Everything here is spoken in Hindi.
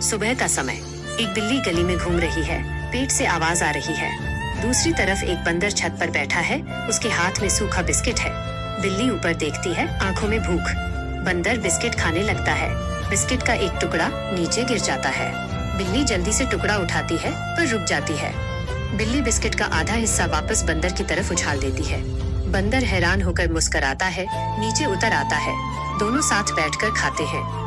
सुबह का समय। एक बिल्ली गली में घूम रही है। पेट से आवाज आ रही है। दूसरी तरफ एक बंदर छत पर बैठा है। उसके हाथ में सूखा बिस्किट है। बिल्ली ऊपर देखती है, आंखों में भूख। बंदर बिस्किट खाने लगता है। बिस्किट का एक टुकड़ा नीचे गिर जाता है। बिल्ली जल्दी से टुकड़ा उठाती है पर रुक जाती है। बिल्ली बिस्किट का आधा हिस्सा वापस बंदर की तरफ उछाल देती है। बंदर हैरान होकर मुस्कुराता है, नीचे उतर आता है। दोनों साथ बैठकर खाते हैं।